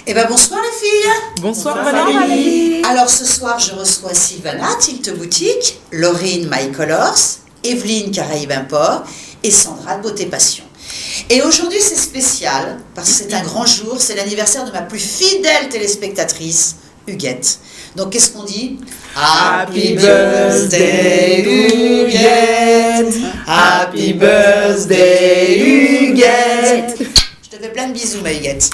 Eh bien bonsoir les filles. Bonsoir Valérie. Alors ce soir je reçois Sylvana, Tilt Boutique, Laurine My Colors, Evelyne Caraïbes Import et Sandra de Beauté Passion. Et aujourd'hui c'est spécial parce que c'est un grand jour, c'est l'anniversaire de ma plus fidèle téléspectatrice, Huguette. Donc qu'est-ce qu'on dit? Happy birthday Huguette, Happy birthday Huguette. Je te fais plein de bisous ma Huguette.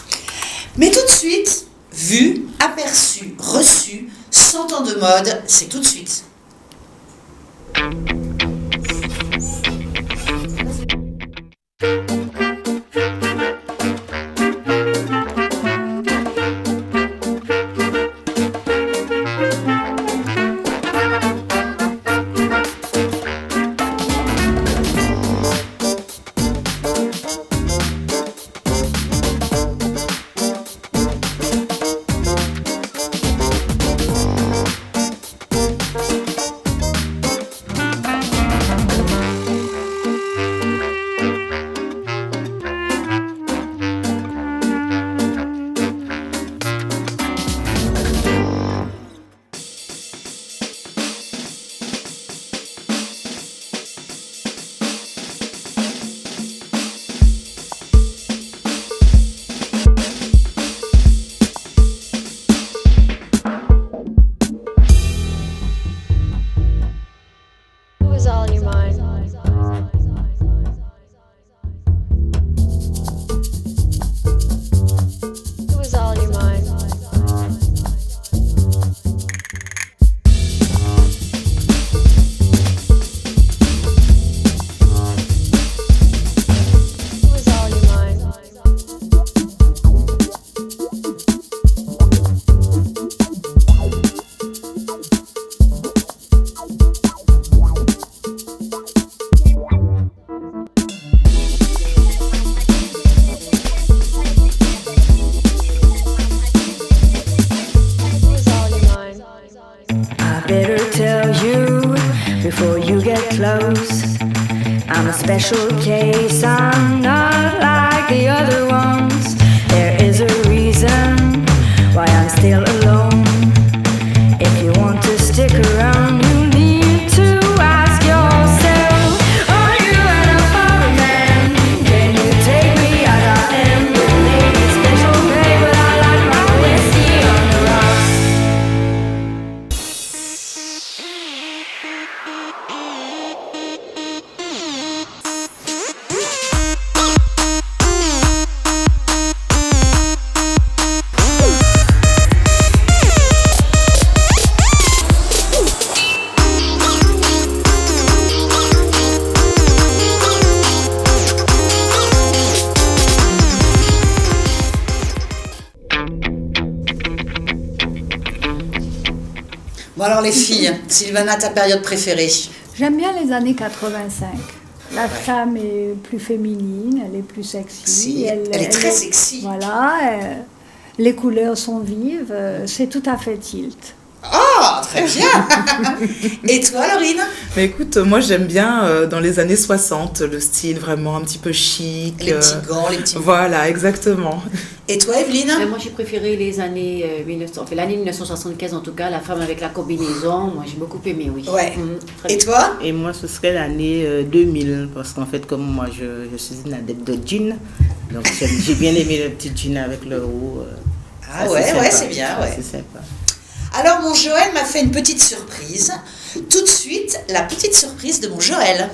Mais tout de suite, vu, aperçu, reçu, 100 ans de mode, c'est tout de suite. Special case, I'm not like the other ones. There is a reason why I'm still alone. If you want to stick around, you need to ask yourself, are you enough of a man? Can you take me as I am? You need a special day, but I like my whiskey on the rocks. Bon alors les filles, Sylvana, ta période préférée? J'aime bien les années 85. La femme est plus féminine, elle est plus sexy. Si, elle est très sexy. Voilà, les couleurs sont vives, c'est tout à fait Tilt. Ah, très bien. Et toi, Laurine? Mais écoute, moi j'aime bien dans les années 60, le style vraiment un petit peu chic. Les petits gants, les petits... Voilà, exactement. Et toi, Evelyne? Moi j'ai préféré les années 1900, enfin, l'année 1975 en tout cas, la femme avec la combinaison, moi j'ai beaucoup aimé, oui. Ouais. Et toi? Et moi ce serait l'année 2000, parce qu'en fait comme moi je suis une adepte de jean, donc j'ai bien aimé le petit jean avec le haut. Ah ouais, sympa, ouais, c'est bien, ouais. C'est sympa. Alors mon Joël m'a fait une petite surprise. Tout de suite, la petite surprise de mon Joël.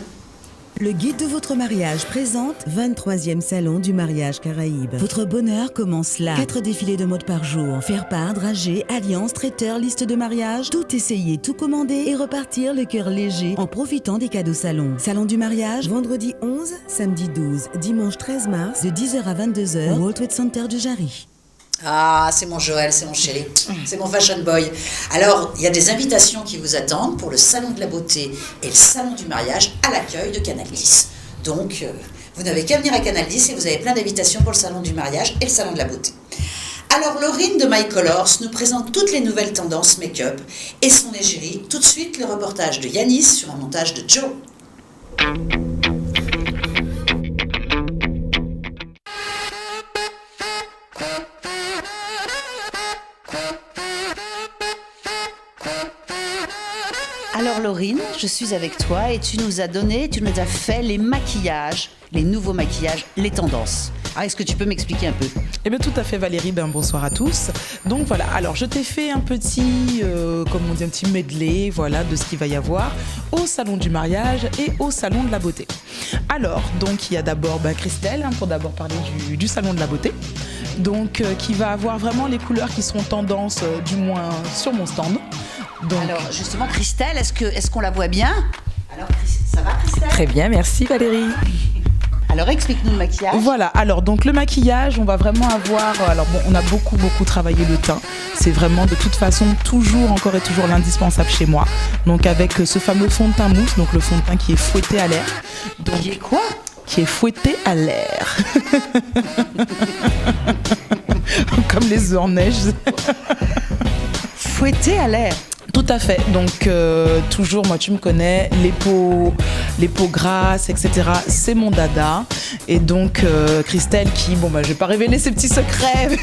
Le guide de votre mariage présente 23e salon du mariage Caraïbe. Votre bonheur commence là. 4 défilés de mode par jour. Faire part, dragée, alliance, traiteur, liste de mariage. Tout essayer, tout commander et repartir le cœur léger en profitant des cadeaux salon. Salon du mariage, vendredi 11, samedi 12, dimanche 13 mars, de 10h à 22h, au World Trade Center de Jarry. Ah, c'est mon Joël, c'est mon chéri, c'est mon fashion boy. Alors, il y a des invitations qui vous attendent pour le salon de la beauté et le salon du mariage à l'accueil de Canal 10. Donc, vous n'avez qu'à venir à Canal 10 et vous avez plein d'invitations pour le salon du mariage et le salon de la beauté. Alors, Laurine de My Colors nous présente toutes les nouvelles tendances make-up et son égérie. Tout de suite, le reportage de Yanis sur un montage de Joe. Alors Laurine, je suis avec toi et tu nous as fait les maquillages, les nouveaux maquillages, les tendances. Alors est-ce que tu peux m'expliquer un peu ? Eh bien tout à fait Valérie, bonsoir à tous. Donc voilà, alors je t'ai fait un petit, un petit medley voilà, de ce qu'il va y avoir au salon du mariage et au salon de la beauté. Alors, donc il y a d'abord Christelle, pour d'abord parler du salon de la beauté. Donc qui va avoir vraiment les couleurs qui seront tendance, du moins sur mon stand. Donc... Alors justement Christelle, est-ce qu'on la voit bien ? Alors ça va Christelle ? Très bien, merci Valérie. Alors explique-nous le maquillage. Voilà, alors donc le maquillage, on va vraiment avoir, on a beaucoup travaillé le teint. C'est vraiment de toute façon encore et toujours l'indispensable chez moi. Donc avec ce fameux fond de teint mousse, donc le fond de teint qui est fouetté à l'air. Donc, qui est quoi ? Qui est fouetté à l'air. Comme les œufs en neige. Fouetté à l'air. Tout à fait. Donc, toujours, moi, tu me connais, les peaux grasses, etc., c'est mon dada. Et donc, Christelle qui, je vais pas révéler ses petits secrets,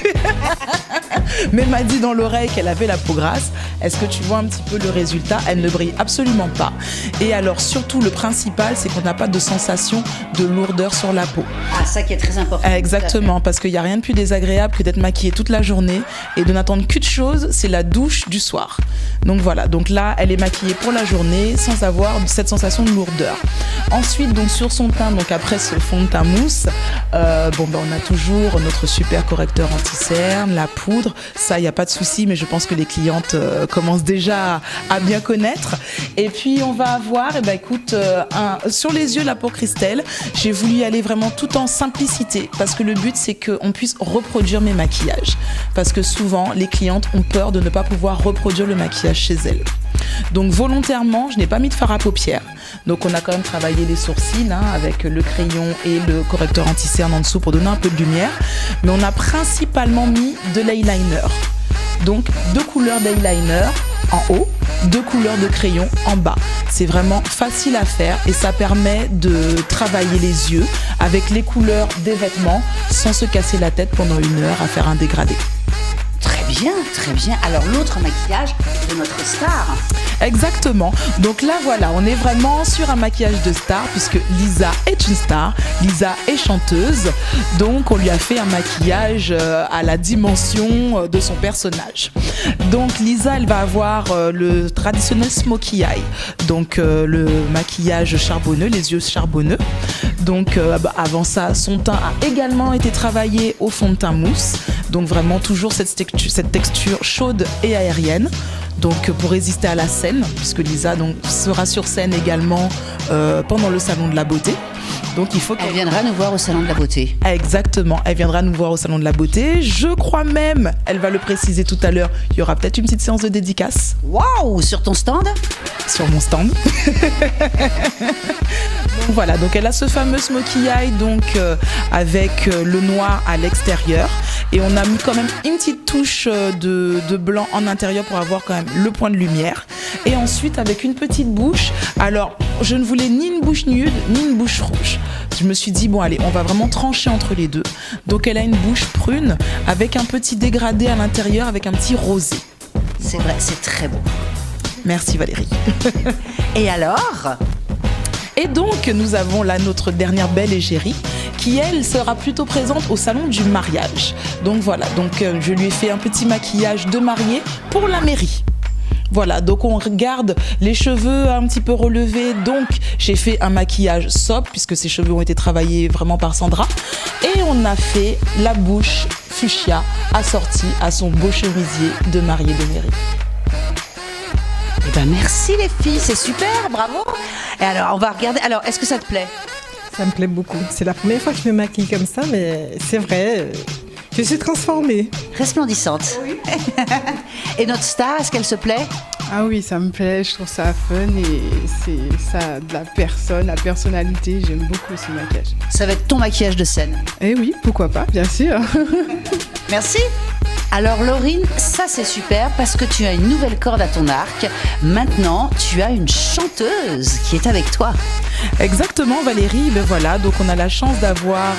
mais m'a dit dans l'oreille qu'elle avait la peau grasse. Est-ce que tu vois un petit peu le résultat ? Elle ne brille absolument pas. Et alors, surtout, le principal, c'est qu'on n'a pas de sensation de lourdeur sur la peau. Ah, ça qui est très important. Exactement, parce qu'il n'y a rien de plus désagréable que d'être maquillée toute la journée et de n'attendre qu'une chose, c'est la douche du soir. Donc voilà, donc là, elle est maquillée pour la journée sans avoir cette sensation de lourdeur. Ensuite, donc sur son teint, donc après ce fond de teint mousse, on a toujours notre super correcteur anti-cerne, la poudre. Ça, il n'y a pas de souci, mais je pense que les clientes commencent déjà à bien connaître. Et puis, on va avoir, sur les yeux là pour Christelle, j'ai voulu y aller vraiment tout en simplicité parce que le but, c'est qu'on puisse reproduire mes maquillages. Parce que souvent, les clientes ont peur de ne pas pouvoir reproduire le maquillage chez elles. Donc volontairement, je n'ai pas mis de fard à paupières. Donc on a quand même travaillé les sourcils avec le crayon et le correcteur anti-cerne en dessous pour donner un peu de lumière. Mais on a principalement mis de l'eyeliner. Donc 2 couleurs d'eyeliner en haut, 2 couleurs de crayon en bas. C'est vraiment facile à faire et ça permet de travailler les yeux avec les couleurs des vêtements sans se casser la tête pendant 1 heure à faire un dégradé. Très bien. Alors l'autre maquillage de notre star. Exactement. Donc là, voilà, on est vraiment sur un maquillage de star puisque Lisa est une star. Lisa est chanteuse. Donc on lui a fait un maquillage à la dimension de son personnage. Donc Lisa, elle va avoir le traditionnel smokey eye. Donc le maquillage charbonneux, les yeux charbonneux. Donc avant ça, son teint a également été travaillé au fond de teint mousse. Donc vraiment toujours cette texture chaude et aérienne. Donc pour résister à la scène, puisque Lisa sera sur scène également pendant le salon de la beauté. Donc il faut qu'elle viendra nous voir au salon de la beauté. Exactement, elle viendra nous voir au salon de la beauté. Je crois même, elle va le préciser tout à l'heure, il y aura peut-être une petite séance de dédicace. Waouh, sur ton stand ? Sur mon stand. Donc voilà, donc elle a ce fameux smokey eye avec le noir à l'extérieur. Et on a mis quand même une petite touche de blanc en intérieur pour avoir quand même le point de lumière. Et ensuite avec une petite bouche. Alors je ne voulais ni une bouche nude ni une bouche rouge. Je me suis dit on va vraiment trancher entre les deux. Donc elle a une bouche prune avec un petit dégradé à l'intérieur avec un petit rosé. C'est vrai, c'est très beau. Merci Valérie. Et alors ? Et donc, nous avons là notre dernière belle égérie qui, elle, sera plutôt présente au salon du mariage. Donc voilà, je lui ai fait un petit maquillage de mariée pour la mairie. Voilà, donc on regarde les cheveux un petit peu relevés. Donc j'ai fait un maquillage sobre puisque ces cheveux ont été travaillés vraiment par Sandra. Et on a fait la bouche fuchsia assortie à son beau chemisier de mariée de mairie. Eh ben merci les filles, c'est super, bravo. Et alors on va regarder. Alors est-ce que ça te plaît? Ça me plaît beaucoup. C'est la première fois que je me maquille comme ça, mais c'est vrai, je suis transformée. Resplendissante. Oui. Et notre star, est-ce qu'elle se plaît? Ah oui, ça me plaît, je trouve ça fun et ça a de la personnalité, j'aime beaucoup ce maquillage. Ça va être ton maquillage de scène. Eh oui, pourquoi pas, bien sûr. Merci. Alors Laurine, ça c'est super parce que tu as une nouvelle corde à ton arc. Maintenant, tu as une chanteuse qui est avec toi. Exactement Valérie, ben voilà, donc on a la chance d'avoir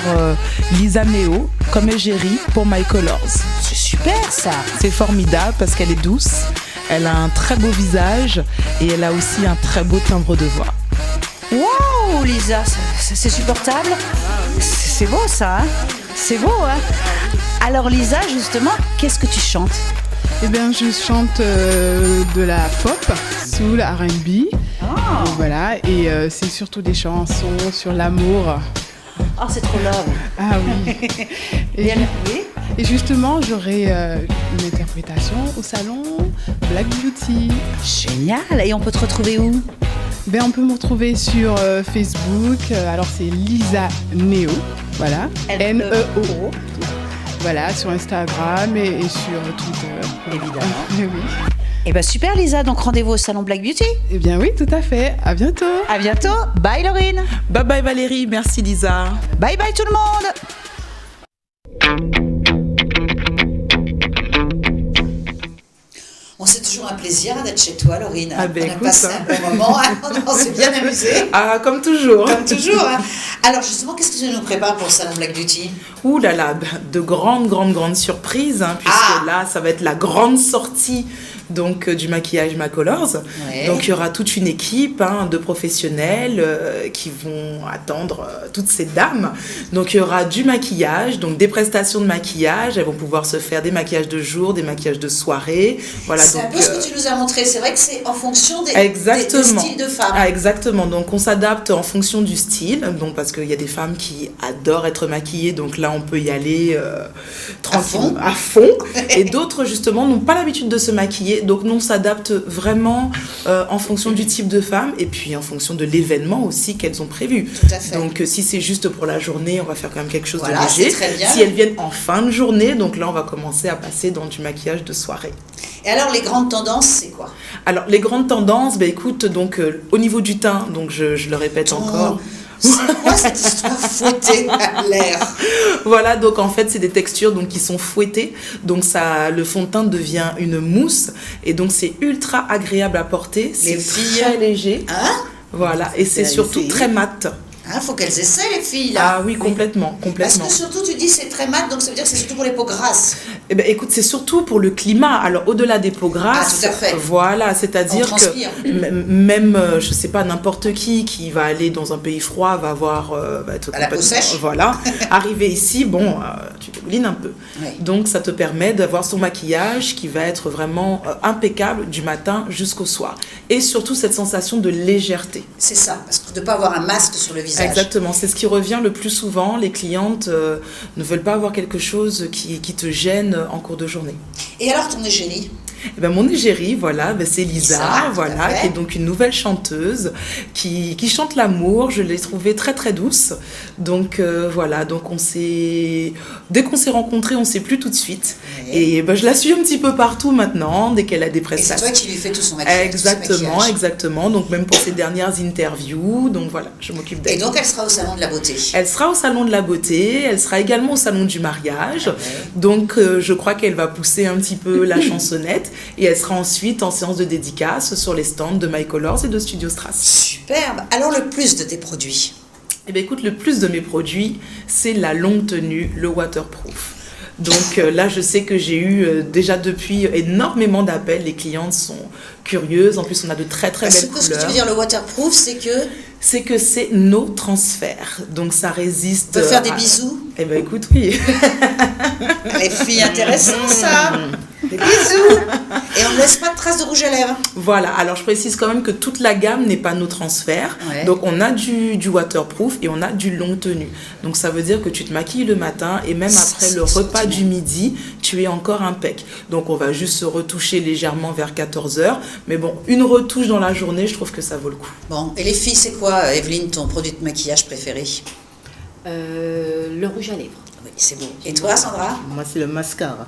Lisa Neo comme égérie pour My Colors. C'est super ça. C'est formidable parce qu'elle est douce, elle a un très beau visage et elle a aussi un très beau timbre de voix. Wow Lisa, ça, c'est supportable. C'est beau ça, hein? C'est beau, hein? Alors Lisa, justement, qu'est-ce que tu chantes? Eh bien, je chante de la pop, soul, R&B. Oh. Voilà, et c'est surtout des chansons sur l'amour. Oh, c'est trop love. Ah oui. Et justement, j'aurai une interprétation au salon Black Beauty. Génial. Et on peut te retrouver où? Ben, on peut me retrouver sur Facebook. Alors, c'est Lisa Neo. Voilà. N-E-O. Voilà, sur Instagram et sur Twitter. Évidemment. Oui. Eh bien, super Lisa. Donc, rendez-vous au salon Black Beauty. Eh bien, oui, tout à fait. À bientôt. À bientôt. Bye Laurine. Bye bye Valérie. Merci Lisa. Bye bye tout le monde. Bon, c'est toujours un plaisir d'être chez toi, Laurine. Ah ben, on a écoute, passé un bon moment, on s'est bien amusé. Ah, comme toujours. Comme toujours. Hein. Alors justement, qu'est-ce que tu nous prépares pour le salon Black Beauty? Ouh là là, de grandes surprises, hein, puisque là, ça va être la grande sortie donc du maquillage My Colors. Ouais. Donc il y aura toute une équipe de professionnels qui vont attendre toutes ces dames. Donc il y aura du maquillage, donc des prestations de maquillage. Elles vont pouvoir se faire des maquillages de jour, des maquillages de soirée. Voilà, c'est donc, un peu ce que tu nous as montré. C'est vrai que c'est en fonction des styles de femmes. Ah, exactement. Donc on s'adapte en fonction du style. Donc parce qu'il y a des femmes qui adorent être maquillées. Donc là on peut y aller tranquille, à fond. Et d'autres justement n'ont pas l'habitude de se maquiller. Donc nous on s'adapte vraiment en fonction du type de femme et puis en fonction de l'événement aussi qu'elles ont prévu. Tout à fait. Donc si c'est juste pour la journée, on va faire quand même quelque chose de Voilà, léger. c'est très bien. Si elles viennent en fin de journée, donc là on va commencer à passer dans du maquillage de soirée. Et alors les grandes tendances, c'est quoi? Alors les grandes tendances, écoute, donc au niveau du teint, donc je le répète encore. C'est quoi cette histoire fouettée à l'air? Voilà, donc en fait c'est des textures donc qui sont fouettées, donc ça, le fond de teint devient une mousse et donc c'est ultra agréable à porter, c'est très léger. Hein? Voilà, et c'est surtout très mat. Ah, faut qu'elles essaient les filles là. Ah oui, complètement. Parce que surtout tu dis c'est très mat, donc ça veut dire que c'est surtout pour les peaux grasses. Eh ben, écoute, c'est surtout pour le climat. Alors au-delà des peaux grasses, tout à fait. Voilà, c'est-à-dire que même je sais pas, n'importe qui va aller dans un pays froid va avoir va être à la peau sèche. Voilà, arriver ici, tu dégoulines un peu. Oui. Donc ça te permet d'avoir son maquillage qui va être vraiment impeccable du matin jusqu'au soir. Et surtout cette sensation de légèreté. C'est ça, parce que de pas avoir un masque sur le visage. Exactement, c'est ce qui revient le plus souvent. Les clientes ne veulent pas avoir quelque chose qui te gêne en cours de journée. Et alors ton égérie? Eh ben, mon égérie, voilà, c'est Lisa, voilà, qui est donc une nouvelle chanteuse qui chante l'amour. Je l'ai trouvée très très douce. Donc voilà, donc dès qu'on s'est rencontrés, on s'est plu tout de suite. Ouais. Et je la suis un petit peu partout maintenant, dès qu'elle a des prestations. Et c'est toi qui lui fais tout son maquillage. Exactement. Donc même pour ses dernières interviews, donc voilà, je m'occupe d'elle. Et donc elle sera au salon de la beauté. Elle sera au salon de la beauté. Elle sera également au salon du mariage. Okay. Donc je crois qu'elle va pousser un petit peu la chansonnette. Et elle sera ensuite en séance de dédicace sur les stands de My Colors et de Studio Strass. Superbe. Alors le plus de tes produits? Eh bien écoute, le plus de mes produits, c'est la longue tenue, le waterproof. Donc là, je sais que j'ai eu déjà depuis énormément d'appels. Les clientes sont curieuses. En plus, on a de très très belles couleurs. Ce que tu veux dire, le waterproof, c'est que c'est no transfert. Donc ça résiste. On peut faire des bisous? Eh bien écoute, oui. Les filles intéressantes, ça. Bisous. Et on ne laisse pas de traces de rouge à lèvres. Voilà, alors je précise quand même que toute la gamme n'est pas no transfert. Ouais. Donc on a du waterproof et on a du longue tenue. Donc ça veut dire que tu te maquilles le matin et même après le repas du midi, tu es encore impec. Donc on va juste se retoucher légèrement vers 14h. Mais bon, une retouche dans la journée, je trouve que ça vaut le coup. Bon, et les filles, c'est quoi, Evelyne, ton produit de maquillage préféré? Le rouge à lèvres. Oui, c'est beau. Et toi, Sandra? Moi, c'est le mascara.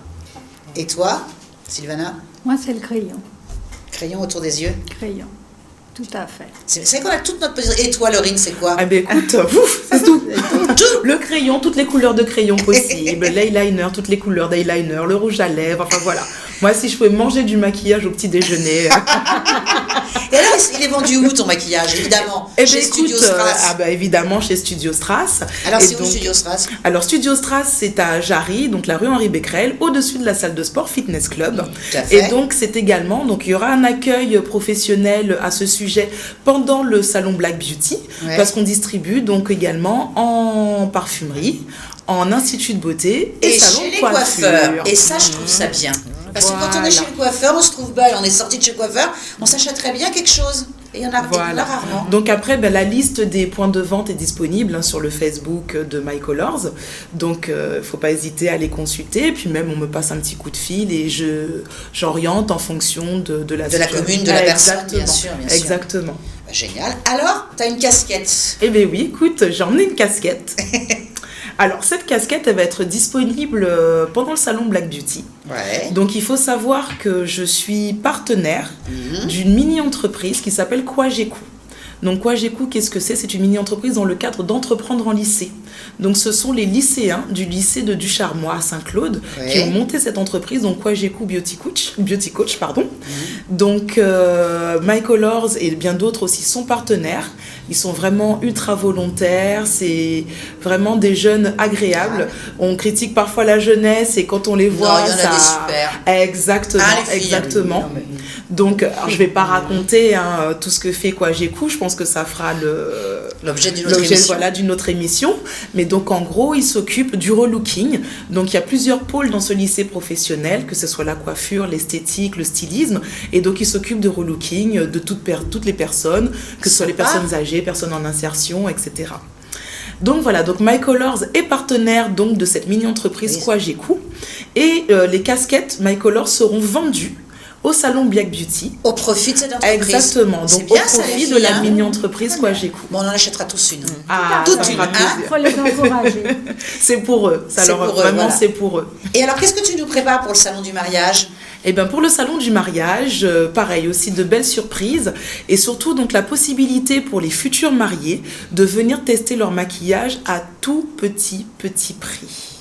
Et toi, Sylvana? Moi, c'est le crayon. Crayon autour des yeux? Crayon. Tout à fait. C'est qu'on a toute notre position. Et toi, Laurine, c'est quoi? Ah ben écoute, ouf, c'est tout. Le crayon, toutes les couleurs de crayon possibles, l'eyeliner, toutes les couleurs d'eyeliner, le rouge à lèvres, enfin voilà. Moi, si je pouvais manger du maquillage au petit déjeuner. Et alors, il est vendu où ton maquillage? Évidemment, chez Studio Strass. Évidemment, chez Studio Strass. Alors, c'est où Studio Strass? Alors, Studio Strass, c'est à Jarry, donc la rue Henri Becquerel, au-dessus de la salle de sport Fitness Club. Tout à fait. Et donc, c'est également, donc il y aura un accueil professionnel à ce sujet pendant le salon Black Beauty, parce qu'on distribue donc également en parfumerie, en institut de beauté et salon chez de les coiffure. coiffeurs. Et ça, je trouve ça bien. Parce que quand on est chez le coiffeur, on se trouve belle, on est sorti de chez le coiffeur, on s'achèterait bien quelque chose. Et il y en a rarement. Donc après, la liste des points de vente est disponible sur le Facebook de My Colors. Donc, il ne faut pas hésiter à les consulter. Et puis même, on me passe un petit coup de fil et j'oriente en fonction de la commune, de la personne, bien sûr. Exactement. Bah, génial. Alors, tu as une casquette. Eh bien oui, écoute, j'ai emmené une casquette. Alors, cette casquette, elle va être disponible pendant le salon Black Beauty. Ouais. Donc, il faut savoir que je suis partenaire d'une mini-entreprise qui s'appelle Kwageku. Donc, Kwageku, qu'est-ce que c'est? C'est une mini-entreprise dans le cadre d'entreprendre en lycée. Donc, ce sont les lycéens du lycée de Ducharmois à Saint-Claude qui ont monté cette entreprise, donc Kwageku Beauty Coach. Donc, My Colors et bien d'autres aussi sont partenaires. Ils sont vraiment ultra volontaires, c'est vraiment des jeunes agréables. On critique parfois la jeunesse et quand on les voit, il y en a des super. Exactement, exactement. Donc, alors, je vais pas raconter tout ce que fait Kwageku, je pense que ça fera l'objet d'une autre émission. Mais donc, en gros, ils s'occupent du relooking. Donc, il y a plusieurs pôles dans ce lycée professionnel, que ce soit la coiffure, l'esthétique, le stylisme. Et donc, ils s'occupent de relooking de toutes les personnes, que ce soit les personnes âgées, personnes en insertion, etc. Donc voilà, donc My Colors est partenaire donc de cette mini-entreprise Kwageku. Et les casquettes My Colors seront vendues au salon Black Beauty. Au profit de cette entreprise. Exactement, donc bien, au profit de la mini-entreprise Kwageku. Bon, on en achètera tous une. Toute une, il faut les encourager. C'est pour eux, c'est pour eux. Et alors, qu'est-ce que tu nous prépares pour le salon du mariage? Eh bien, pour le salon du mariage, pareil, aussi de belles surprises et surtout donc la possibilité pour les futurs mariés de venir tester leur maquillage à tout petit prix.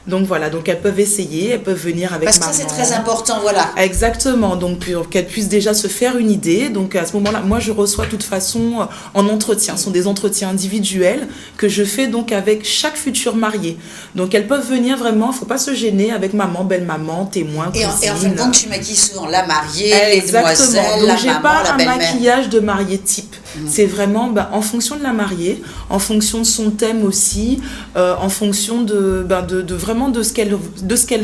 Donc voilà, donc elles peuvent essayer, elles peuvent venir avec maman. Parce que c'est très important, voilà. Exactement, donc pour qu'elles puissent déjà se faire une idée. Donc à ce moment-là, moi je reçois de toute façon en entretien. Ce sont des entretiens individuels que je fais donc avec chaque futur marié. Donc elles peuvent venir vraiment, il ne faut pas se gêner avec maman, belle-maman, témoin, cousine. Et en fin de compte, tu maquilles souvent la mariée, les demoiselles, donc la j'ai maman, pas la un belle-mère. maquillage de mariée type. C'est vraiment en fonction de la mariée, en fonction de son thème aussi, en fonction de vraiment de ce qu'elle veut,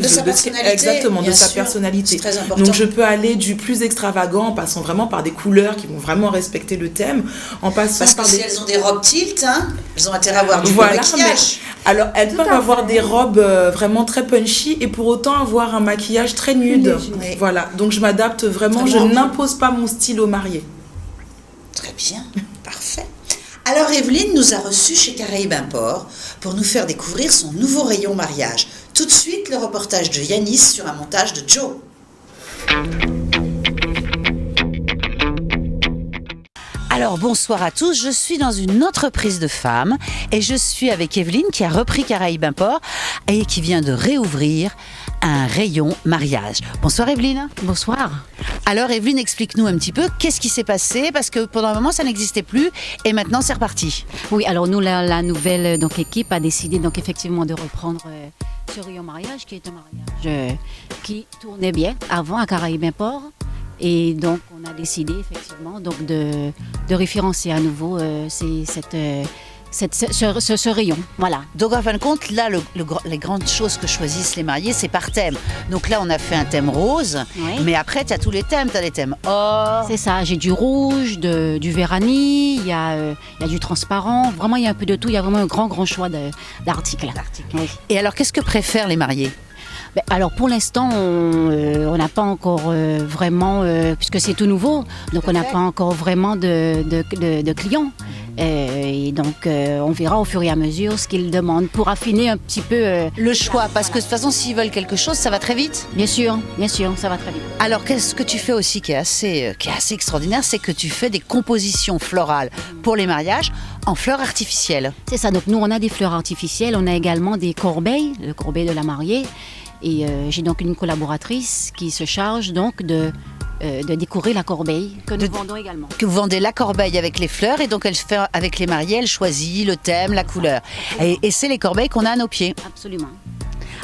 sa personnalité, exactement, de sa sûr. personnalité. C'est très important. Donc je peux aller du plus extravagant en passant vraiment par des couleurs qui vont vraiment respecter le thème, en passant parce que si elles ont des robes tilt, elles ont intérêt à avoir du maquillage. Alors elles peuvent avoir des robes vraiment très punchy et pour autant avoir un maquillage très nude. Voilà, donc je m'adapte vraiment, je n'impose pas mon style aux mariés. Très bien, parfait. Alors Evelyne nous a reçus chez Caraïbes Import pour nous faire découvrir son nouveau rayon mariage. Tout de suite, le reportage de Yanis sur un montage de Joe. Alors bonsoir à tous, je suis dans une entreprise de femmes et je suis avec Evelyne qui a repris Caraïbes Import et qui vient de réouvrir un rayon mariage. Bonsoir Evelyne. Bonsoir. Alors Evelyne, explique-nous un petit peu qu'est-ce qui s'est passé parce que pendant un moment ça n'existait plus et maintenant c'est reparti. Oui, alors nous la nouvelle équipe a décidé donc effectivement de reprendre ce rayon mariage qui est un mariage qui tournait bien avant à Caraïbes Import. Et donc, on a décidé effectivement donc de référencer à nouveau ce rayon. Voilà. Donc en fin de compte, là, les grandes choses que choisissent les mariés, c'est par thème. Donc là, on a fait un thème rose, mais après, tu as tous les thèmes. Tu as les thèmes or. C'est ça, j'ai du rouge, du vérani, il y a du transparent. Vraiment, il y a un peu de tout. Il y a vraiment un grand choix d'articles. Oui. Et alors, qu'est-ce que préfèrent les mariés ? Alors pour l'instant, on n'a pas encore vraiment, puisque c'est tout nouveau, donc on n'a pas encore vraiment de clients. Et donc on verra au fur et à mesure ce qu'ils demandent pour affiner un petit peu le choix. Parce que de toute façon, s'ils veulent quelque chose, ça va très vite. Bien sûr, ça va très vite. Alors qu'est-ce que tu fais aussi qui est assez extraordinaire, c'est que tu fais des compositions florales pour les mariages en fleurs artificielles. C'est ça, donc nous on a des fleurs artificielles, on a également des corbeilles, le corbeille de la mariée. Et j'ai donc une collaboratrice qui se charge donc de décorer la corbeille que nous vendons également. Que vous vendez la corbeille avec les fleurs et donc elle fait avec les mariés, elle choisit le thème, la couleur. Et c'est les corbeilles qu'on a à nos pieds. Absolument.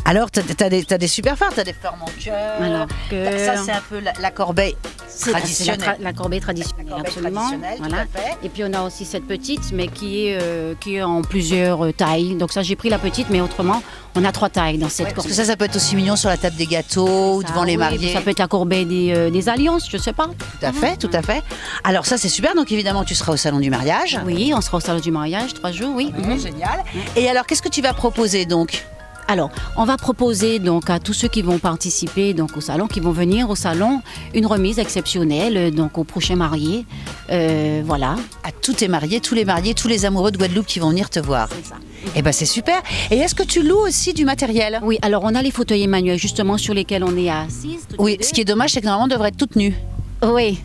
Alors, t'as des super fleurs, t'as des fleurs montueurs. Alors ça, c'est un peu la corbeille traditionnelle. La corbeille traditionnelle, absolument. Voilà. Et puis on a aussi cette petite, mais qui est en plusieurs tailles. Donc ça, j'ai pris la petite, mais autrement, on a 3 tailles dans cette corbeille. Parce que ça peut être aussi mignon sur la table des gâteaux ou devant les mariés. Ça peut être la corbeille des alliances, je sais pas. Tout à fait. Alors ça, c'est super. Donc évidemment, tu seras au salon du mariage. Oui, on sera au salon du mariage, 3 jours, oui. Génial. Et alors, qu'est-ce que tu vas proposer donc ? Alors, on va proposer donc à tous ceux qui vont participer donc au salon, qui vont venir au salon, une remise exceptionnelle donc aux prochains mariés. Voilà. À tous tes mariés, tous les amoureux de Guadeloupe qui vont venir te voir. C'est ça. Eh ben c'est super. Et est-ce que tu loues aussi du matériel ? Oui, alors on a les fauteuils manuels justement sur lesquels on est assises. Oui, ce qui est dommage, c'est que normalement on devrait être toutes nues. Oui.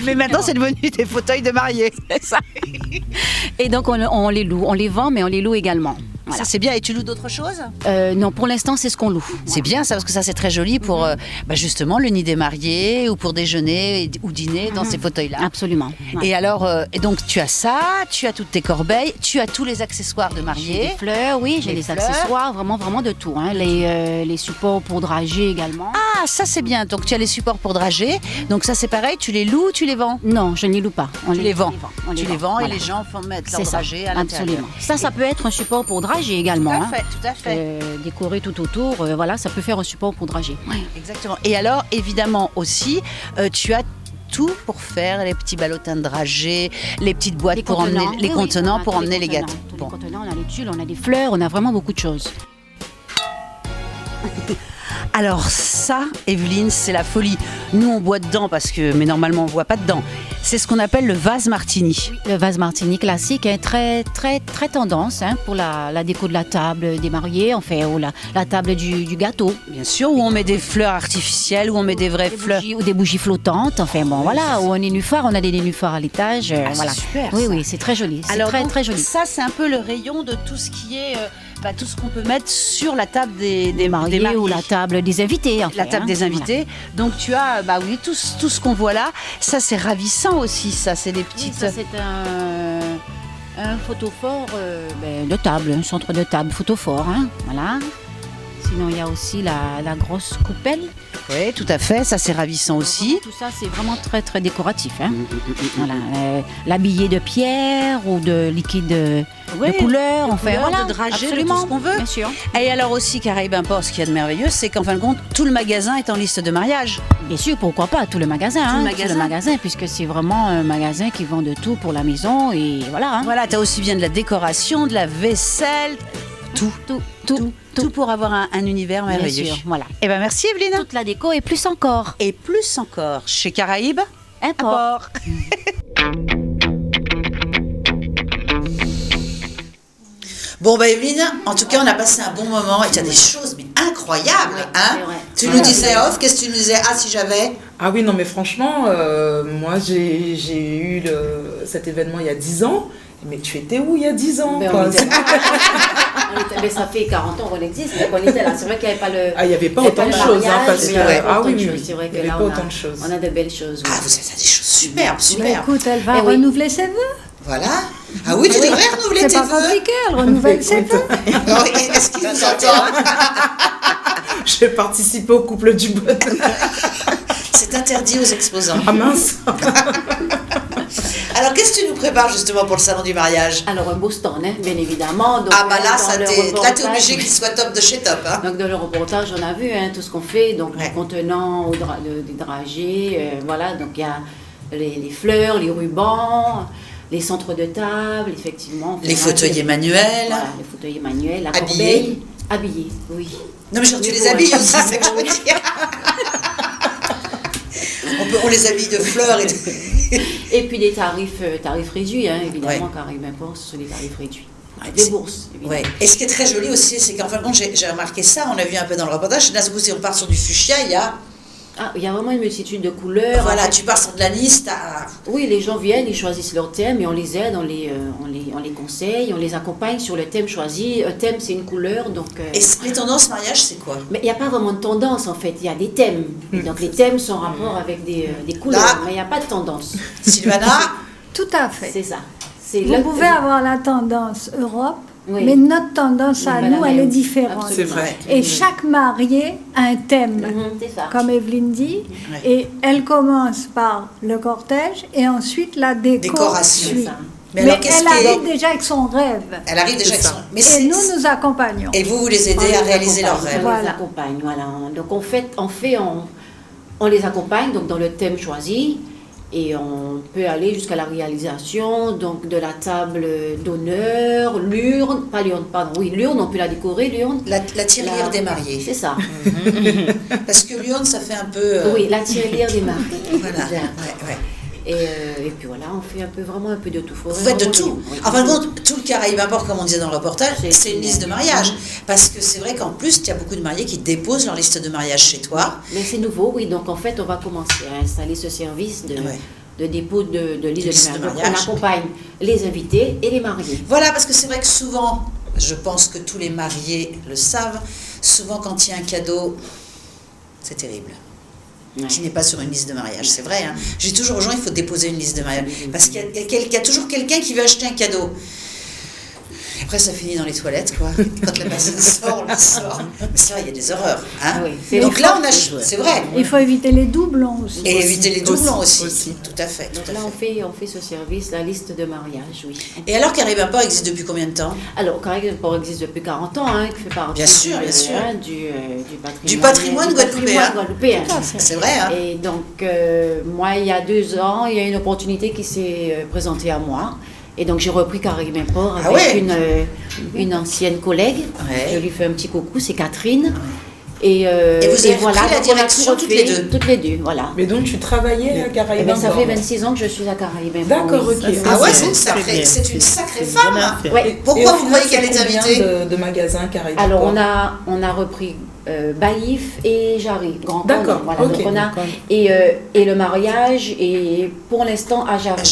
Mais maintenant, c'est devenu des fauteuils de mariés. C'est ça. Et donc on les loue, on les vend, mais on les loue également. Voilà. Ça c'est bien. Et tu loues d'autres choses ? Non, pour l'instant c'est ce qu'on loue. C'est bien ça, parce que ça c'est très joli pour justement le nid des mariés ou pour déjeuner ou dîner dans ces fauteuils-là. Absolument. Et alors, et donc tu as ça, tu as toutes tes corbeilles, tu as tous les accessoires de mariés. J'ai des fleurs, oui, j'ai les accessoires, vraiment de tout. Hein. Les supports pour drager également. Ah, ça c'est bien. Donc tu as les supports pour drager. Donc ça c'est pareil, tu les loues, tu les vends ? Non, je ne les loue pas. Tu les vends. Tu les vends voilà. Et les gens font mettre leur dragée à l'intérieur. Absolument. Ça peut être un support pour drager également. Tout à fait. Décorer tout autour, voilà, ça peut faire un support pour drager. Oui. Exactement. Et alors, évidemment aussi, tu as tout pour faire les petits ballotins de dragée, les petites boîtes pour emmener les contenants pour emmener les gâteaux. Les contenants, on a les tulles, on a des fleurs, on a vraiment beaucoup de choses. Alors ça, Evelyne, c'est la folie. Nous, on boit dedans mais normalement, on ne boit pas dedans. C'est ce qu'on appelle le vase martini. Oui, le vase martini classique est très tendance pour la déco de la table des mariés, ou la table du gâteau. Bien sûr, où on met des fleurs artificielles, où on met des vraies fleurs. Ou des bougies flottantes, voilà, ou un nénuphar, on a des nénuphars à l'étage. Voilà. C'est super. Oui, c'est très joli. Alors, très joli. Ça, c'est un peu le rayon de tout ce qui est... tout ce qu'on peut mettre sur la table des mariés ou la table des invités. La table des invités. Voilà. Donc tu as tout ce qu'on voit là. Ça c'est ravissant aussi. Ça c'est des petites. Oui, ça c'est un photophore de table, un centre de table photophore. Voilà. Sinon il y a aussi la grosse coupelle. Oui, tout à fait. Ça c'est ravissant aussi. Tout ça c'est vraiment très décoratif. Voilà. L'habillé de pierre ou de liquide. De couleurs, de dragées, de tout ce qu'on veut. Bien sûr. Et alors aussi, Caraïbes Import, ce qu'il y a de merveilleux, c'est qu'en fin de compte, tout le magasin est en liste de mariage. Bien sûr, pourquoi pas, tout le magasin. Tout le magasin, puisque c'est vraiment un magasin qui vend de tout pour la maison et voilà. Voilà, tu as aussi bien de la décoration, de la vaisselle, tout pour avoir un univers merveilleux. Bien sûr, voilà. Et ben merci Evelyne. Toute la déco et plus encore. Et plus encore, chez Caraïbes Import. Bon, Evelyne, en tout cas, on a passé un bon moment et tu as des choses mais incroyables. Tu nous disais off, qu'est-ce que tu nous disais ? Ah, si j'avais. Ah oui, non, mais franchement, moi, j'ai eu cet événement il y a 10 ans. Mais tu étais où il y a 10 ans Mais ça fait 40 ans qu'on existe, mais on était là. C'est vrai qu'il n'y avait pas le. Ah, il n'y avait pas autant de choses. C'est vrai que là, on a de belles choses. Ah, vous avez des choses superbes. Écoute, elle va renouveler ses vœux. Voilà. Ah oui, tu devrais renouveler tes vœux. C'est pas compliqué, elle renouvelle ses vœux. Est-ce qu'il nous entend ? Je vais participer au couple du bonheur. C'est interdit aux exposants. Ah mince. Alors, qu'est-ce que tu nous prépares justement pour le salon du mariage? Alors, un beau stand, hein, bien évidemment. Donc, là, dans t'es obligé qu'il soit top de chez top. Hein. Donc, dans le reportage, on a vu tout ce qu'on fait, donc du contenant des dragées, voilà. Donc, il y a les fleurs, les rubans, les centres de table, effectivement. Les fauteuils manuels. Voilà, les fauteuils manuels, la habillés. corbeille. Habillés, oui. Non, mais genre, tu les habilles aussi, c'est que je veux dire. On les habille de fleurs et Et puis des tarifs réduits, hein, évidemment, car Caraïbes Import, ce sont des tarifs réduits. Des bourses, évidemment. Ouais. Et ce qui est très joli aussi, c'est qu'en fin de compte, j'ai remarqué ça, on a vu un peu dans le reportage, d'un coup, si on part sur du fuchsia, il y a vraiment une multitude de couleurs. Voilà, en fait. tu pars sur de l'anis, Oui, les gens viennent, ils choisissent leur thème et on les aide, on les conseille, on les accompagne sur le thème choisi. Un thème, c'est une couleur, donc... Et les tendances mariage, c'est quoi? Mais il n'y a pas vraiment de tendance, en fait. Il y a des thèmes. Donc les thèmes sont en rapport avec des couleurs, Là, mais il n'y a pas de tendance. Sylvana? Tout à fait. C'est ça. Vous pouvez avoir la tendance Europe, mais notre tendance à nous, elle est différente. C'est vrai. Et chaque mariée a un thème, c'est ça. comme Evelyne dit, et elle commence par le cortège et ensuite la décoration. suit. Mais elle arrive déjà avec son rêve. Elle arrive déjà avec son rêve. Et nous accompagnons. Et vous les aidez à réaliser leurs rêves. On les accompagne, voilà. Donc on les accompagne donc dans le thème choisi. Et on peut aller jusqu'à la réalisation donc de la table d'honneur, l'urne, l'urne, on peut la décorer, l'urne. La tirelire des mariés. C'est ça. Parce que l'urne, ça fait un peu... Oui, la tirelire des mariés. Voilà, ouais. Et puis voilà, on fait vraiment un peu de tout. Vous faites de tout. En fin de compte, tout le Caraïbes Import, comme on disait dans le reportage, c'est une liste de mariage. Parce que c'est vrai qu'en plus, il y a beaucoup de mariés qui déposent leur liste de mariage chez toi. Mais c'est nouveau, oui. Donc en fait, on va commencer à installer ce service de dépôt de liste de mariage. On accompagne les invités et les mariés. Voilà, parce que c'est vrai que souvent, je pense que tous les mariés le savent, souvent quand il y a un cadeau, c'est terrible. Qui n'est pas sur une liste de mariage, c'est vrai. Hein. J'ai toujours aux gens, il faut déposer une liste de mariage. Parce qu'il y a toujours quelqu'un qui veut acheter un cadeau. Après, ça finit dans les toilettes, quoi. Quand la personne sort, on le sort. Mais c'est vrai, il y a des horreurs. Hein. Oui, donc là, c'est vrai. Il faut éviter les doublons aussi. Et éviter les doublons aussi. Tout à fait. Donc là, on fait ce service, la liste de mariage, oui. Et alors, Caraïbes Import existe depuis combien de temps? Alors, Caraïbes Import existe depuis 40 ans, qui fait partie du patrimoine guadeloupéen. C'est vrai. Hein. Et donc, moi, il y a 2 ans, il y a une opportunité qui s'est présentée à moi. Et donc j'ai repris Caraïbes Import avec une ancienne collègue. Je lui fais un petit coucou, c'est Catherine. Et vous avez pris la direction toutes les deux? Toutes les deux, voilà. Mais donc tu travaillais à Caraïbes Import? Ça fait 26 ans que je suis à Caraïbes Import. D'accord, ok. Ah ouais, c'est une sacrée femme. Ouais. Pourquoi vous croyez qu'elle est invitée? De magasins Caraïbes Import? Alors on a repris Baïf et Jarry, Grand Corps. D'accord, voilà. ok. Donc on a, et le mariage est pour l'instant à Jarry.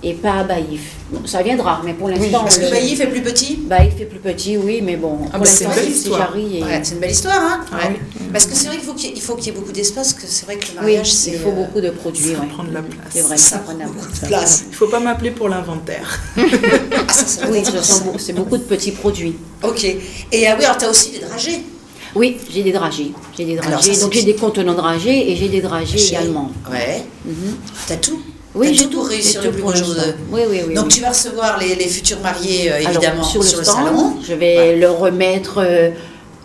Et pas à Baïf. Bon, ça viendra, mais pour l'instant... Parce que Baïf est plus petit? Baïf est plus petit, oui, mais bon, pour l'instant, c'est Jarry. C'est une belle histoire, hein. Parce que c'est vrai qu'il faut qu'il y ait beaucoup d'espace, que c'est vrai que le mariage, il faut beaucoup de produits. Ça prend de la place. C'est vrai, ça prend de la place. Il ne faut pas m'appeler pour l'inventaire. Oui, c'est beaucoup de petits produits. Ok. Et alors, tu as aussi des dragées? Oui, j'ai des dragées. Donc j'ai des contenants dragées et j'ai des dragées également. Ouais. Tu as tout? Oui, j'ai tout pour réussir le plus beau jour de... Oui. Donc tu vas recevoir les futurs mariés, évidemment, sur le stand, salon. Je vais leur remettre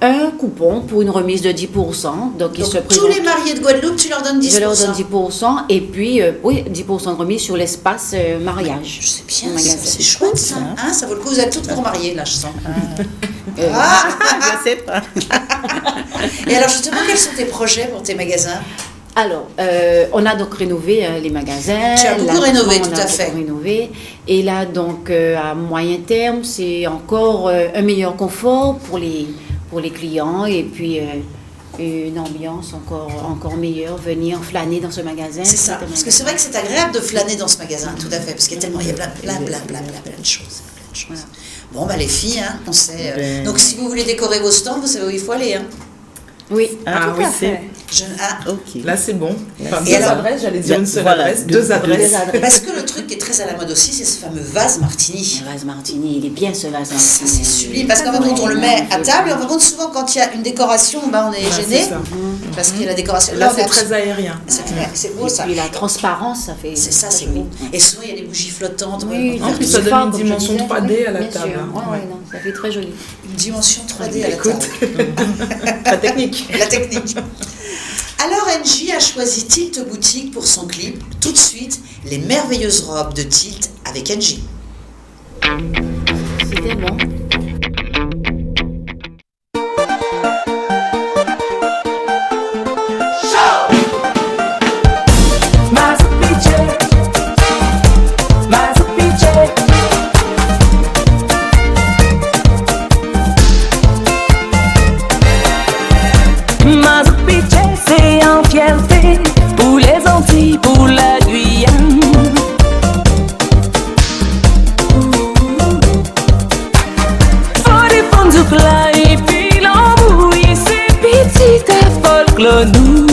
un coupon pour une remise de 10%. Donc tous les mariés de Guadeloupe, tu leur donnes 10%? Je leur donne 10%. Et puis, 10% de remise sur l'espace mariage. Je sais bien, c'est chouette ça. Hein, ça vaut le coup, vous êtes toutes pour marier, là, je sens. Je sais pas. Et alors justement, quels sont tes projets pour tes magasins? Alors, on a donc rénové les magasins. Tu as beaucoup rénové, tout à fait. Rénové. Et là, donc, à moyen terme, c'est encore un meilleur confort pour les clients et puis une ambiance encore meilleure, venir flâner dans ce magasin. C'est ça, parce que c'est vrai que c'est agréable de flâner dans ce magasin, tout à fait, parce qu'il y a tellement, il y a plein de choses. Voilà. Bon, les filles, on sait. Donc, si vous voulez décorer vos stands, vous savez où il faut aller. Oui. Ah Tout oui, à fait. ok. Là, c'est bon. Enfin, Et deux alors- adresses, j'allais dire une seule Voilà, adresse, deux deux adresses. Parce que le truc qui est très à la mode aussi, c'est ce fameux vase martini. Le vase martini, il est bien ce vase Ça, martini. c'est sublime. Parce qu'en fin de compte, on le met à table. Et en fin de compte, souvent, quand il y a une décoration, ben, on est gêné. c'est ça. Parce qu'il y a la décoration. Là, on c'est a- très aérien. C'est beau Et ça. puis la transparence, ça fait. C'est ça, c'est joli. beau. Et souvent, il y a des bougies flottantes. Oui, En plus, ça donne une dimension 3D à la table. Ouais, non, ça fait très joli. Une dimension 3D à la Écoute. table. La technique. La technique. Alors NJ a choisi Tilt Boutique pour son clip. Tout de suite, les merveilleuses robes de Tilt avec NJ. C'était bon. C'est en fierté pour les Antilles, pour la Guyane. Faut défendre du plat et puis l'embrouille, c'est petit à folklore nous.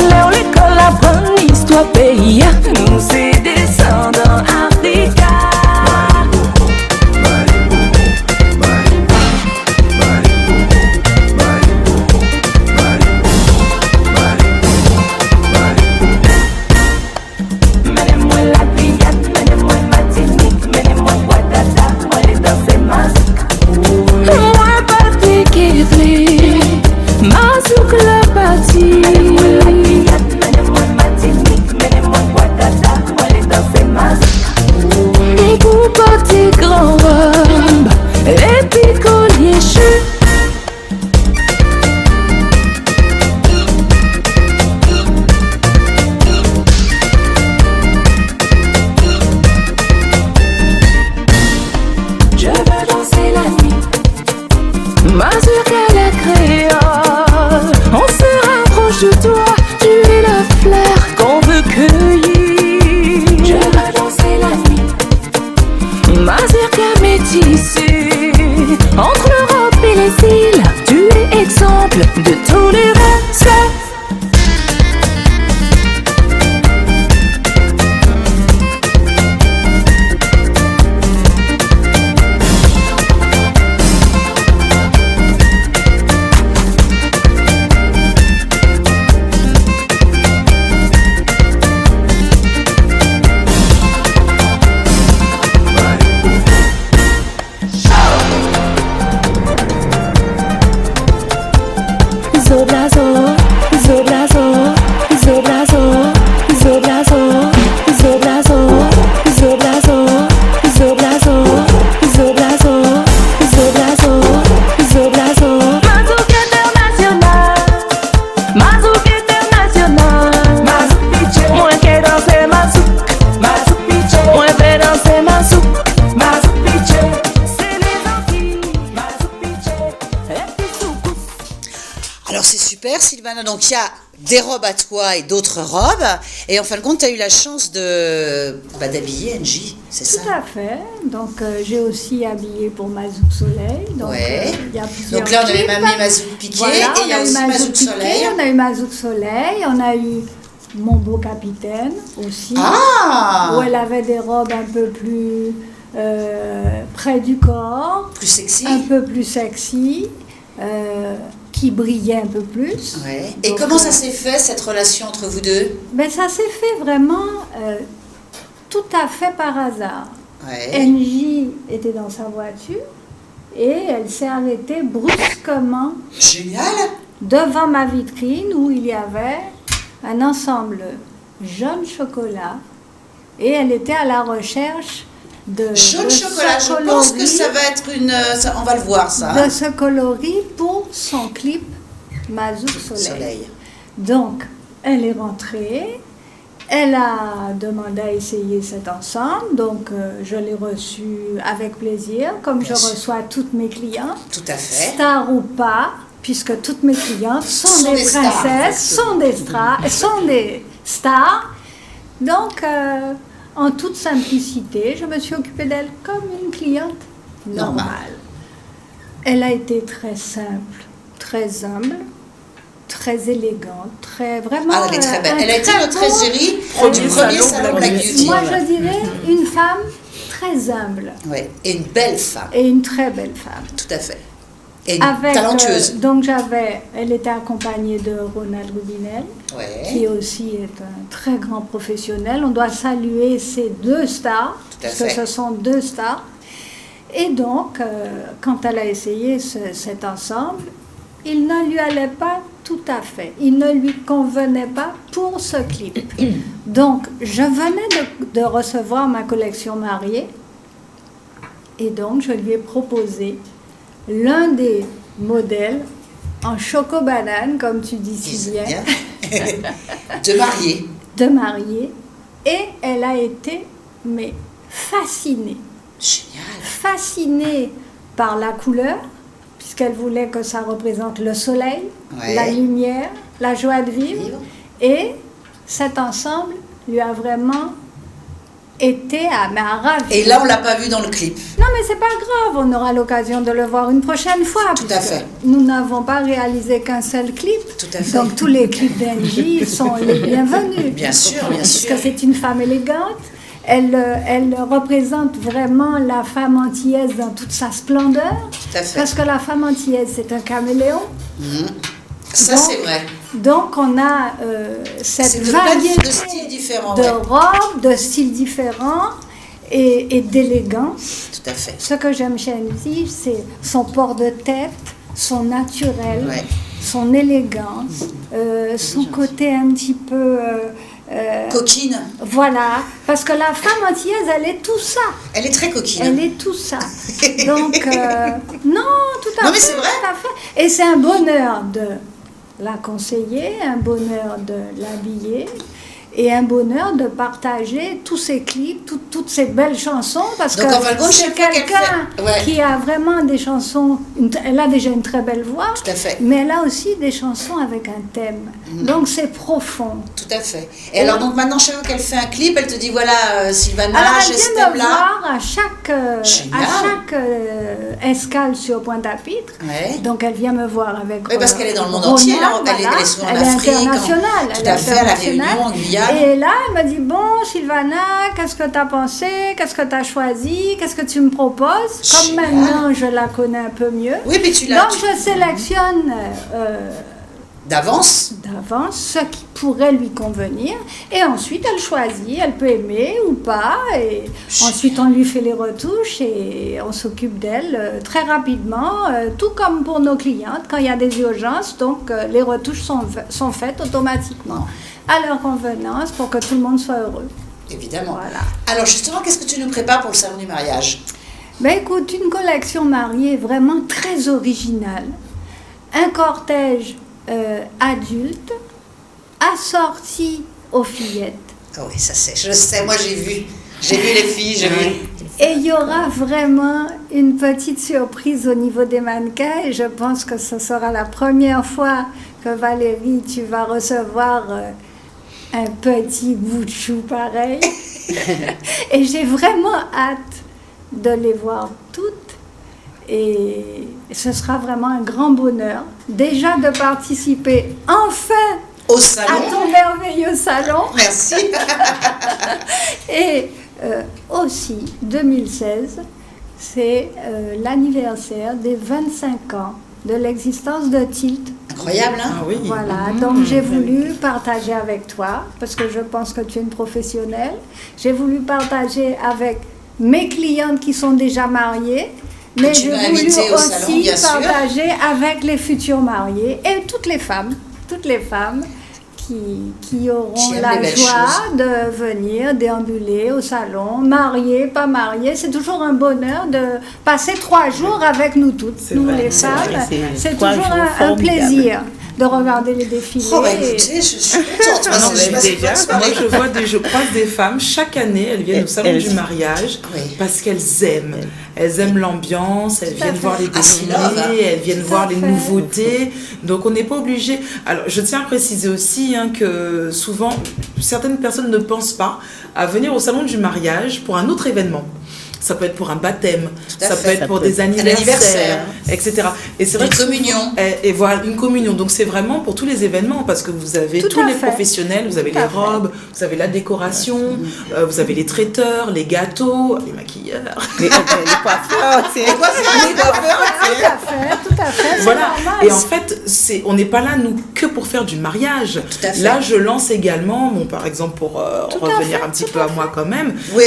Là où l'école apprend l'histoire pays, nous c'est descendants africains. Je veux danser la nuit, mazurka la créole. On se rapproche de toi, tu es la fleur qu'on veut cueillir. Je veux danser la nuit, mazurka métissée. Entre l'Europe et les îles, tu es exemple de tous les restes. Zoblazo, zoblazo, zoblazo, zoblazo, zoblazo, zoblazo, zoblazo, zoblazo, zoblazo, zoblazo. Mazouk international, mazouk international, mazouk pitché. Moi qui danse mazouk, mazouk pitché. Moi vais danser mazouk, mazouk pitché. C'est les Antilles, mazouk pitché. Et puis soukous. Alors c'est super Sylvana, donc il y a des robes à toi et d'autres robes. Et en fin de compte, tu as eu la chance d'habiller NJ, c'est ça? Tout à fait. Donc j'ai aussi habillé pour Mazouk Soleil. Donc, Ouais. il y a plusieurs Donc là, on avait clips. même mis Mazouk Piqué, Voilà, et il y a on eu aussi Mazouk Piqué, Soleil. On a eu Mazouk Soleil, on a eu Mon Beau Capitaine aussi. Ah! Où elle avait des robes un peu plus près du corps. Plus sexy. Un peu plus sexy. Qui brillait un peu plus. Ouais. Et Donc, comment ça s'est fait, cette relation entre vous deux? Ben, ça s'est fait vraiment tout à fait par hasard. Ouais. NJ était dans sa voiture et elle s'est arrêtée brusquement Génial! devant ma vitrine où il y avait un ensemble jaune chocolat et elle était à la recherche de Jaune de chocolat, ce je pense que coloris- ça va être on va le voir ça. de ce coloris pour son clip Mazouk Soleil. Donc, elle est rentrée, elle a demandé à essayer cet ensemble, donc je l'ai reçu avec plaisir, comme Bien je sûr. reçois toutes mes clientes, Tout à fait. stars ou pas, puisque toutes mes clientes sont des stars, princesses, sont des stars. Donc, en toute simplicité, je me suis occupée d'elle comme une cliente. normale. Elle a été très simple, très humble, très élégante, vraiment... Ah, elle est très belle. Elle a été notre égérie du premier salon Black Beauty. Moi, je dirais une femme très humble. Oui, et une belle femme. Et une très belle femme. Tout à fait. Et talentueuse. Donc elle était accompagnée de Ronald Rubinel, qui aussi est un très grand professionnel. On doit saluer ces deux stars, parce que ce sont deux stars. Et donc, quand elle a essayé cet ensemble, il ne lui allait pas tout à fait. Il ne lui convenait pas pour ce clip. Donc, je venais de recevoir ma collection mariée, et donc je lui ai proposé l'un des modèles en choco-banane, comme tu dis si bien. De mariée. Et elle a été, mais fascinée. Génial. Fascinée par la couleur, puisqu'elle voulait que ça représente le soleil, la lumière, la joie de vivre. Et cet ensemble lui a vraiment été à ravir. Et là, on ne l'a pas vu dans le clip. Non, mais c'est pas grave, on aura l'occasion de le voir une prochaine fois. Tout à fait. Nous n'avons pas réalisé qu'un seul clip. Tout à fait. Donc tous les clips d'Angie sont les bienvenus. Bien sûr, bien sûr. Parce que c'est une femme élégante. Elle représente vraiment la femme antillaise dans toute sa splendeur. Tout à fait. Parce que la femme antillaise, c'est un caméléon. Ça, c'est vrai. Donc, on a cette variété de styles différents. De robes, de styles différents et d'élégance. Tout à fait. Ce que j'aime chez Angie, c'est son port de tête, son naturel, son élégance, son côté un petit peu... coquine. Voilà, parce que la femme antillaise, elle est tout ça. Elle est très coquine. Elle est tout ça. Donc, non, tout à fait. Non, mais c'est vrai. Tout à fait. Et c'est un bonheur de la conseiller, un bonheur de l'habiller et un bonheur de partager tous ces clips, toutes ces belles chansons, parce donc, que c'est quelqu'un qui a vraiment des chansons, elle a déjà une très belle voix, tout à fait. Mais elle a aussi des chansons avec un thème, donc c'est profond. Tout à fait. Et alors donc maintenant, chaque fois qu'elle fait un clip, elle te dit voilà, Sylvana, j'ai ce thème-là. Elle vient me là. voir à chaque escale sur Pointe-à-Pitre, donc elle vient me voir avec oui, parce qu'elle est dans le monde entier, là. Elle est souvent en Afrique, internationale. Tout à fait, à la Réunion, en Guyane. Et là, elle m'a dit, bon, Sylvana, qu'est-ce que tu as pensé? Qu'est-ce que tu as choisi? Qu'est-ce que tu me proposes? Comme maintenant, je la connais un peu mieux. Oui, mais tu l'as... Donc, je sélectionne... d'avance ce qui pourrait lui convenir. Et ensuite, elle choisit. Elle peut aimer ou pas. Et ensuite, on lui fait les retouches et on s'occupe d'elle très rapidement. Tout comme pour nos clientes, quand il y a des urgences. Donc, les retouches sont faites automatiquement à leur convenance pour que tout le monde soit heureux. Évidemment. Voilà. Alors justement, qu'est-ce que tu nous prépares pour le salon du mariage? Ben écoute, une collection mariée vraiment très originale. Un cortège adulte assorti aux fillettes. Oh oui, ça c'est, je sais, moi j'ai vu les filles, j'ai vu. Et il y aura vraiment une petite surprise au niveau des mannequins et je pense que ce sera la première fois que Valérie, tu vas recevoir un petit bout de chou pareil. Et j'ai vraiment hâte de les voir toutes. Et ce sera vraiment un grand bonheur déjà de participer enfin au salon. À ton merveilleux salon. Merci. Et aussi, 2016, c'est l'anniversaire des 25 ans de l'existence de Tilt. Incroyable, hein? Ah oui. Voilà, donc j'ai voulu partager avec toi, parce que je pense que tu es une professionnelle. J'ai voulu partager avec mes clientes qui sont déjà mariées, mais j'ai voulu aussi partager avec les futurs mariés et toutes les femmes qui auront la joie de venir déambuler au salon, mariés, pas mariés. C'est toujours un bonheur de passer 3 jours avec nous toutes, nous les femmes. C'est toujours un plaisir de regarder les défilés. Oh, bah, écoutez, je suis contente. Je croise des femmes, chaque année, elles viennent au salon du mariage parce qu'elles aiment. Elles aiment l'ambiance, elles viennent voir les défilés, elles viennent voir les nouveautés. Donc on n'est pas obligé. Alors je tiens à préciser aussi que souvent, certaines personnes ne pensent pas à venir au salon du mariage pour un autre événement. ça peut être pour un baptême, à ça fait. peut être pour des anniversaires, etc. Et c'est vrai Une communion. Et voilà, une communion. Donc c'est vraiment pour tous les événements, parce que vous avez Tout tous à les fait. professionnels, vous avez les robes, vous avez la décoration, vous avez les traiteurs, les gâteaux, les maquilleurs. Les coiffeurs aussi. Tout à fait. c'est Voilà. normal. Et en fait, on n'est pas là, nous, que pour faire du mariage. Tout à fait. Là, je lance également, bon, par exemple, pour revenir un petit peu à moi quand même. Oui.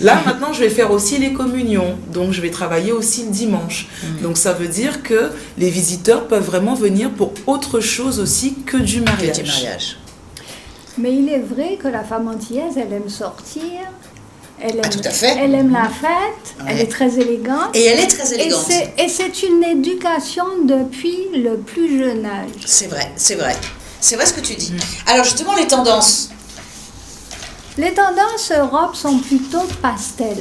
Là, maintenant, je vais faire aussi les communions. Donc, je vais travailler aussi le dimanche. Donc, ça veut dire que les visiteurs peuvent vraiment venir pour autre chose aussi que du mariage. Mais il est vrai que la femme antillaise, elle aime sortir. Elle aime, tout à fait. Elle aime la fête, elle est très élégante. Et elle est très élégante. Et c'est une éducation depuis le plus jeune âge. C'est vrai, c'est vrai. C'est vrai ce que tu dis. Alors justement, les tendances. Les tendances robes sont plutôt pastel.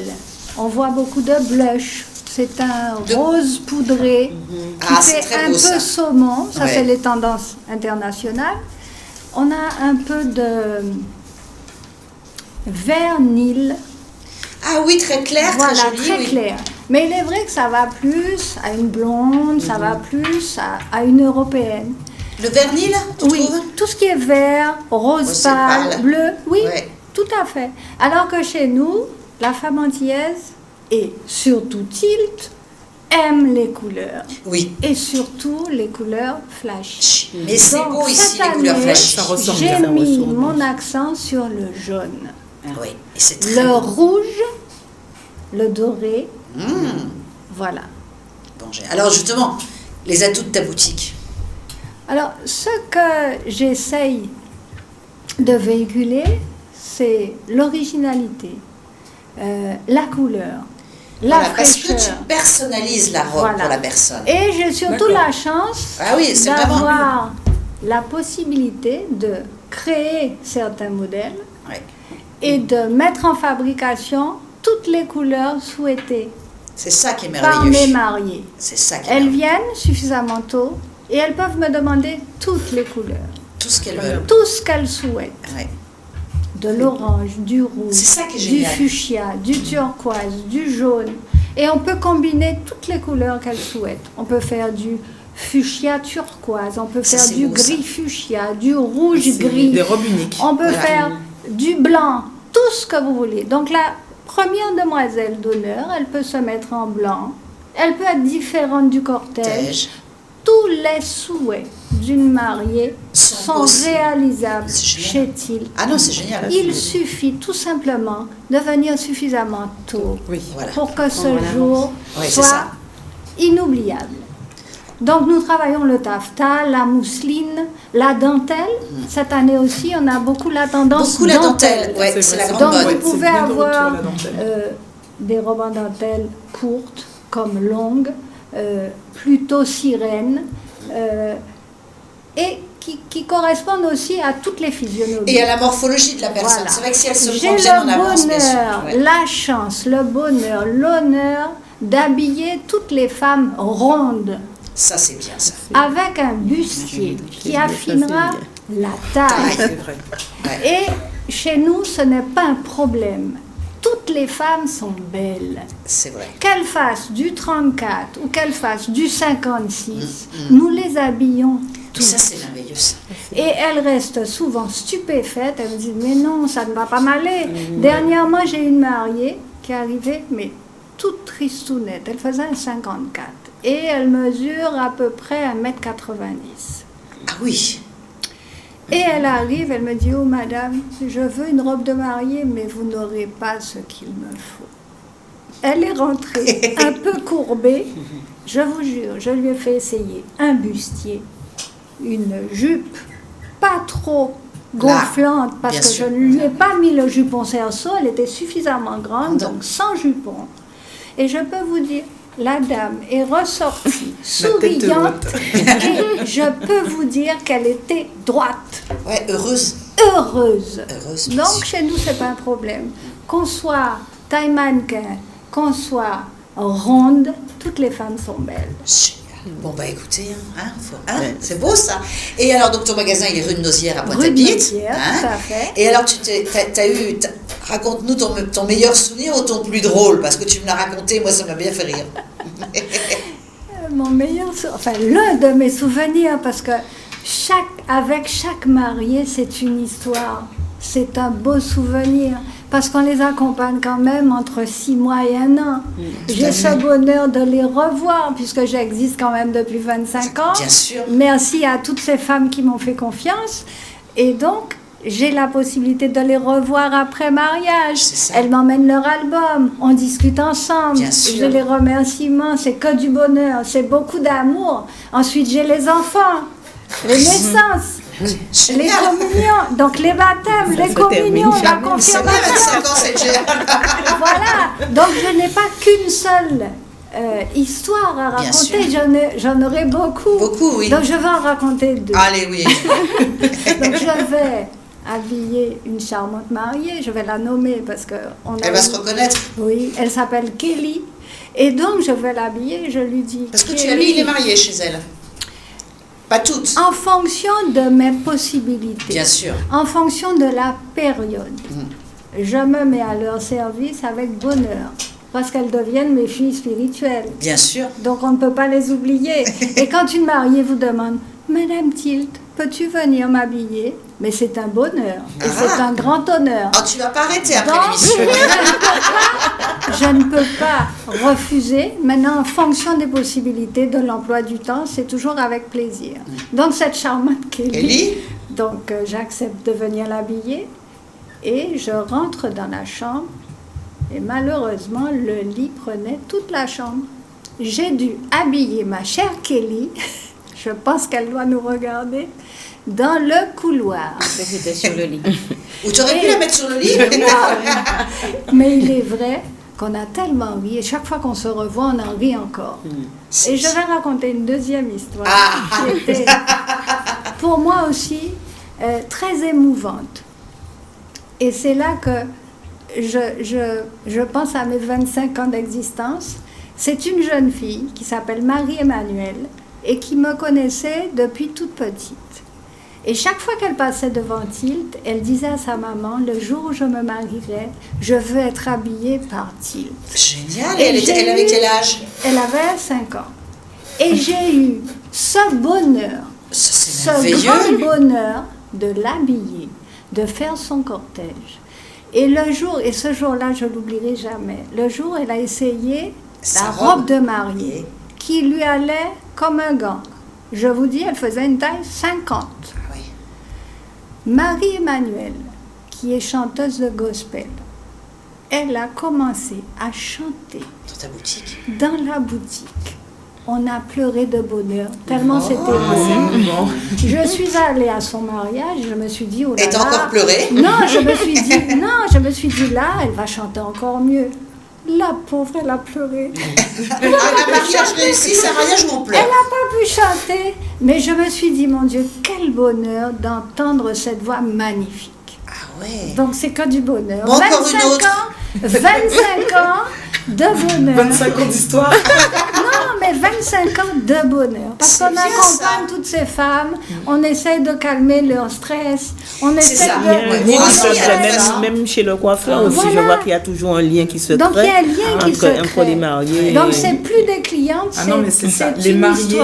On voit beaucoup de blush. C'est un rose poudré qui c'est fait très un beau, peu ça. saumon. Ça, Ouais. c'est les tendances internationales. On a un peu de vert Nil. Ah oui, très clair, Voilà, très joli. très oui. clair. Mais il est vrai que ça va plus à une blonde, ça va plus à une européenne. Le vernil, tu Oui, trouves tout ce qui est vert, rose Rose pâle, pâle. bleu, oui, Ouais. tout à fait. Alors que chez nous, la femme antillaise, et surtout Tilt, aime les couleurs. Oui. Et surtout les couleurs flash. Mais c'est Donc, beau ici, cette les couleurs année, flash. Ça ressort j'ai bien, ça mis ressort bien. mon accent sur le jaune. Oui, et c'est très Le beau. rouge, le doré, voilà. Bon, alors justement, les atouts de ta boutique. Alors, ce que j'essaye de véhiculer, c'est l'originalité, la couleur, la Voilà, parce que fraîcheur. tu personnalises la robe Voilà. pour la personne. Et j'ai surtout D'accord. la chance Ah oui, c'est vraiment d'avoir la possibilité de créer certains modèles Ouais. et de mettre en fabrication toutes les couleurs souhaitées C'est ça qui est par merveilleux. mes mariées. C'est ça qui est Elles merveilleux. viennent suffisamment tôt et elles peuvent me demander toutes les couleurs, Tout ce qu'elles veulent. tout ce qu'elles souhaitent. Ouais. De l'orange, du rouge, C'est ça qui est du génial. fuchsia, du turquoise, du jaune. Et on peut combiner toutes les couleurs qu'elles souhaitent. On peut faire du fuchsia turquoise, on peut Ça, faire c'est du beau, ça. gris fuchsia, du rouge C'est gris. des robes uniques. On peut Voilà. faire du blanc, tout ce que vous voulez. Donc la première demoiselle d'honneur, elle peut se mettre en blanc. Elle peut être différente du cortège. Tège. Tous les souhaits d'une mariée sont possibles. réalisables C'est génial. chez Tilt. Ah non, c'est génial. Il suffit tout simplement de venir suffisamment tôt Voilà. pour que ce Voilà. jour Ouais, c'est soit ça. inoubliable. Donc nous travaillons le taffetas, la mousseline, la dentelle. Cette année aussi, on a beaucoup la tendance Beaucoup la dentelle. Ouais, c'est la grande Donc mode. vous C'est pouvez bien de retour, avoir la dentelle. des robes en dentelle courtes comme longues, plutôt sirènes, et qui correspondent aussi à toutes les physionomies. Et à la morphologie de la personne. Voilà. C'est vrai que si elle se J'ai prend bien en le avance, bien sûr. bonheur, Ouais. la chance, le bonheur, l'honneur d'habiller toutes les femmes rondes Ça, c'est bien, ça. avec un bustier qui affinera la taille. C'est vrai. Et chez nous, ce n'est pas un problème. Toutes les femmes sont belles. C'est vrai. Qu'elles fassent du 34 ou qu'elles fassent du 56, nous les habillons toutes. Ça, c'est merveilleux, ça. Et elles restent souvent stupéfaites. Elles me disent, mais non, ça ne va pas m'aller. Dernièrement, j'ai une mariée qui est arrivée, mais toute tristounette. Elle faisait un 54. Et elle mesure à peu près 1m90. Ah oui. Et elle arrive, elle me dit, oh madame, je veux une robe de mariée, mais vous n'aurez pas ce qu'il me faut. Elle est rentrée un peu courbée. Je vous jure, je lui ai fait essayer un bustier, une jupe pas trop gonflante, parce bien que sûr. je ne lui ai pas mis le jupon cerceau, elle était suffisamment grande, donc sans jupon. Et je peux vous dire, la dame est ressortie souriante et je peux vous dire qu'elle était droite. Ouais, heureuse. Heureuse. Heureuse, bien Donc sûr. chez nous, c'est pas un problème. Qu'on soit taille mannequin, qu'on soit ronde, toutes les femmes sont belles. Génial. Bon, bah écoutez, c'est beau ça. Et alors, donc ton magasin, il est rue de Nozières à Rue de Pointe-à-Pitre. Nozières, tout à fait. Et alors, t'as eu Raconte-nous ton meilleur souvenir ou ton plus drôle, parce que tu me l'as raconté, moi ça m'a bien fait rire. Mon meilleur enfin l'un de mes souvenirs, parce que avec chaque marié, c'est une histoire. C'est un beau souvenir, parce qu'on les accompagne quand même entre 6 mois et 1 an. J'ai ce bonheur de les revoir, puisque j'existe quand même depuis 25 ans. Bien sûr. Merci à toutes ces femmes qui m'ont fait confiance. Et donc, j'ai la possibilité de les revoir après mariage. Elles m'emmènent leur album, on discute ensemble. Bien sûr. J'ai les remerciements, c'est que du bonheur, c'est beaucoup d'amour. Ensuite, j'ai les enfants, les naissances. Les communions, donc les baptêmes, les communions, la confirmation. Voilà, donc je n'ai pas qu'une seule histoire à raconter, j'en aurai beaucoup. Beaucoup, oui. Donc je vais en raconter 2. Allez, oui. Donc je vais habiller une charmante mariée, je vais la nommer parce que... Elle va se reconnaître. Oui, elle s'appelle Kelly. Et donc je vais l'habiller, je lui dis... Parce que tu habilles les mariés chez elle. Pas toutes. En fonction de mes possibilités. Bien sûr. En fonction de la période. Je me mets à leur service avec bonheur. Parce qu'elles deviennent mes filles spirituelles. Bien sûr. Donc on ne peut pas les oublier. Et quand une mariée vous demande, Madame Tilt, peux-tu venir m'habiller? Mais c'est un bonheur. Et c'est un grand honneur. Oh, tu vas pas arrêter après Donc, l'émission. je ne peux pas refuser. Maintenant, en fonction des possibilités de l'emploi du temps, c'est toujours avec plaisir. Donc, cette charmante Kelly, donc j'accepte de venir l'habiller et je rentre dans la chambre et malheureusement, le lit prenait toute la chambre. J'ai dû habiller ma chère Kelly, je pense qu'elle doit nous regarder, dans le couloir. J'étais sur le lit. Ou tu aurais pu la mettre sur le lit. Mais il est vrai qu'on a tellement ri, et chaque fois qu'on se revoit, on en rit encore. Et je vais raconter une deuxième histoire qui était, pour moi aussi, très émouvante. Et c'est là que je pense à mes 25 ans d'existence. C'est une jeune fille qui s'appelle Marie-Emmanuelle et qui me connaissait depuis toute petite. Et chaque fois qu'elle passait devant Tilt, elle disait à sa maman, le jour où je me marierai, je veux être habillée par Tilt. Génial. Et elle avait quel âge? Elle avait 5 ans. Et j'ai eu ce bonheur, ce grand bonheur de l'habiller, de faire son cortège. Et ce jour-là, je ne l'oublierai jamais. Le jour, elle a essayé la robe de mariée qui lui allait comme un gant. Je vous dis, elle faisait une taille 50. Marie-Emmanuelle, qui est chanteuse de gospel, elle a commencé à chanter dans ta boutique. Dans la boutique. On a pleuré de bonheur, tellement c'était beau. Je suis allée à son mariage, je me suis dit, oh là là. Et t'as encore pleuré? Non, je me suis dit, là, elle va chanter encore mieux. La pauvre, elle a pleuré. Un mariage réussi, c'est un mariage où on pleure. Elle n'a pas pu chanter, mais je me suis dit, mon Dieu, quel bonheur d'entendre cette voix magnifique. Ah ouais. Donc c'est que du bonheur. Bon, encore une autre. 25 ans de bonheur. 25 ans d'histoire. Non, mais 25 ans de bonheur. Parce qu'on accompagne toutes ces femmes, on essaie de calmer leur stress, on essaie de... Même chez le coiffeur aussi, je vois qu'il y a toujours un lien qui se crée. Donc il y a un lien qui se crée. Entre les mariés. Donc c'est plus des clientes, non, mais c'est ça. Les mariés,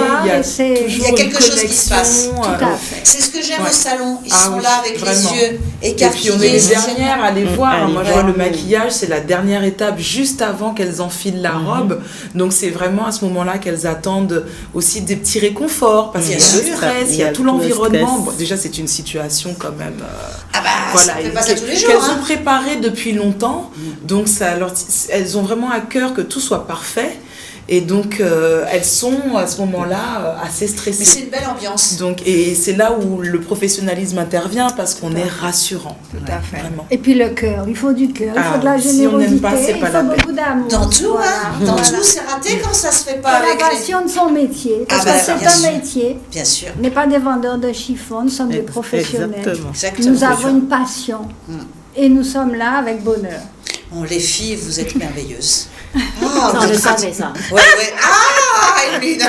il y a quelque chose qui se passe. Tout à fait. C'est ce que j'aime au salon. Ils sont là avec les yeux écarquillés. Et puis on est les dernières à les voir. Moi je vois le maquillage, c'est la dernière étape juste avant qu'elles enfilent la robe. Donc c'est vraiment à ce moment-là qu'elles attendent aussi des petits réconforts parce qu'il y a le stress, il y a tout l'environnement. Bon, déjà c'est une situation quand même voilà, ça fait pas ça tous les jours, qu'elles ont préparé depuis longtemps. Donc elles ont vraiment à cœur que tout soit parfait. Et donc, elles sont à ce moment-là assez stressées. Mais c'est une belle ambiance. Donc, et c'est là où le professionnalisme intervient parce qu'on est rassurant. Tout à fait. Vraiment. Et puis le cœur, il faut du cœur, il faut de la générosité, si on n'aime pas, c'est pas il faut beaucoup d'amour. Dans tout, dans tout, c'est raté quand ça se fait pas avec la passion de son métier, parce que c'est un métier. Bien sûr. On n'est pas des vendeurs de chiffons, nous sommes des professionnels. Exactement. Nous avons une passion et nous sommes là avec bonheur. Bon, les filles, vous êtes merveilleuses. Ah, on le savait, ça. Ouais. Ah, Evelyne.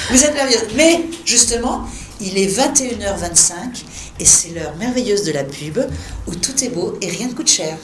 Vous êtes merveilleuse. Mais, justement, Il est 21h25 et c'est l'heure merveilleuse de la pub où tout est beau et rien ne coûte cher.